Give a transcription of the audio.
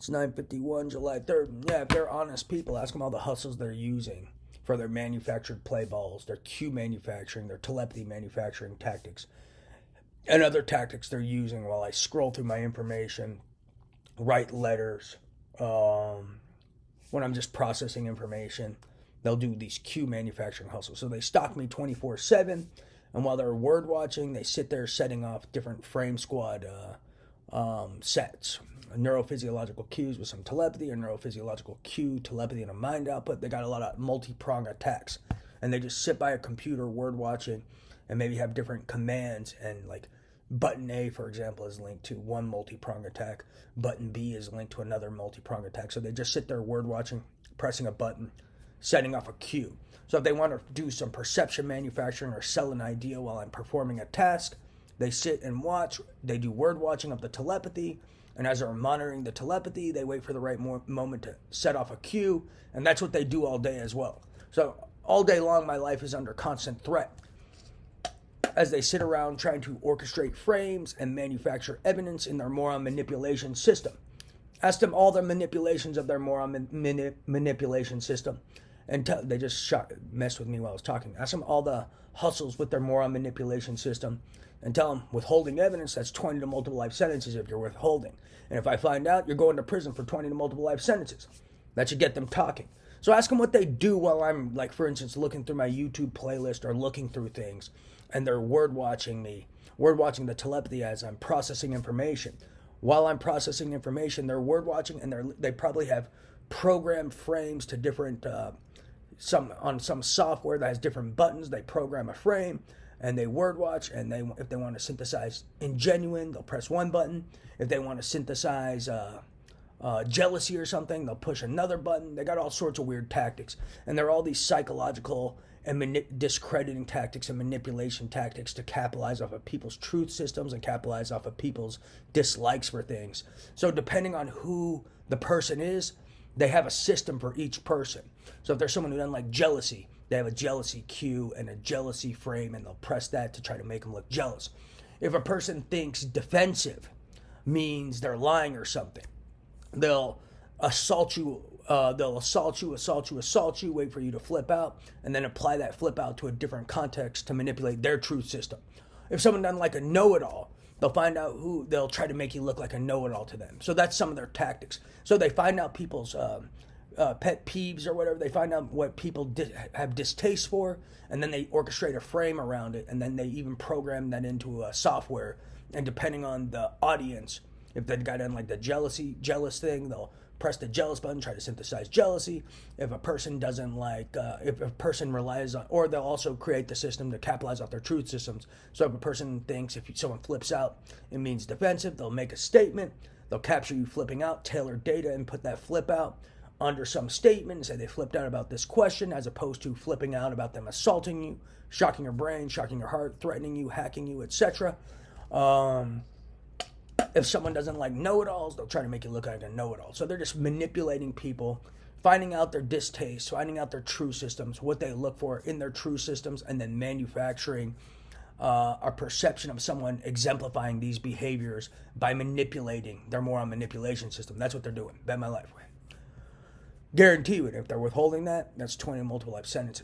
It's 9:51, July 3rd. Yeah, if they're honest people, ask them all the hustles they're using for their manufactured play balls, their cue manufacturing, their telepathy manufacturing tactics, and other tactics they're using while I scroll through my information, write letters, when I'm just processing information. They'll do these cue manufacturing hustles. So they stalk me 24/7, and while they're word watching, they sit there setting off different frame squad sets. Neurophysiological cues with some telepathy, a neurophysiological cue, telepathy, and a mind output. They got a lot of multi-prong attacks. And they just sit by a computer word watching and maybe have different commands. And like button A, for example, is linked to one multi-prong attack. Button B is linked to another multi-prong attack. So they just sit there word watching, pressing a button, setting off a cue. So if they want to do some perception manufacturing or sell an idea while I'm performing a task, they sit and watch. They do word watching of the telepathy. And as they're monitoring the telepathy, they wait for the right moment to set off a cue. And that's what they do all day as well. So all day long, my life is under constant threat as they sit around trying to orchestrate frames and manufacture evidence in their moron manipulation system. Ask them all the manipulations of their moron manipulation system. And they just messed with me while I was talking. Ask them all the hustles with their moron manipulation system and tell them withholding evidence, that's 20 to multiple life sentences if you're withholding. And if I find out, you're going to prison for 20 to multiple life sentences. That should get them talking. So ask them what they do while I'm, like, for instance, looking through my YouTube playlist or looking through things, and they're word watching me, word watching the telepathy as I'm processing information. While I'm processing information, they're word watching, and they probably have programmed frames to different, on some software that has different buttons. They program a frame, and they word watch, and if they want to synthesize ingenuine, they'll press one button. If they want to synthesize jealousy or something, they'll push another button. They got all sorts of weird tactics, and they're all these psychological and discrediting tactics and manipulation tactics to capitalize off of people's truth systems and capitalize off of people's dislikes for things. So depending on who the person is, they have a system for each person. So if there's someone who doesn't like jealousy, they have a jealousy cue and a jealousy frame, and they'll press that to try to make them look jealous. If a person thinks defensive means they're lying or something, they'll assault you, wait for you to flip out, and then apply that flip out to a different context to manipulate their truth system. If someone doesn't like a know-it-all, they'll try to make you look like a know-it-all to them. So that's some of their tactics. So they find out people's pet peeves or whatever. They find out what people have distaste for, and then they orchestrate a frame around it, and then they even program that into a software. And depending on the audience, if they've got in like the jealous thing, they'll press the jealous button, try to synthesize jealousy. If a person doesn't like, if a person relies on, or they'll also create the system to capitalize off their truth systems. So if a person thinks if someone flips out, it means defensive, they'll make a statement. They'll capture you flipping out, tailor data, and put that flip out under some statement and say they flipped out about this question, as opposed to flipping out about them assaulting you, shocking your brain, shocking your heart, threatening you, hacking you, etc. If someone doesn't like know-it-alls, they'll try to make you look like a know-it-all. So they're just manipulating people, finding out their distaste, finding out their true systems, what they look for in their true systems, and then manufacturing a perception of someone exemplifying these behaviors by manipulating their moron manipulation system. That's what they're doing. Bet my life. Guarantee you it. If they're withholding that, that's 20 multiple life sentences.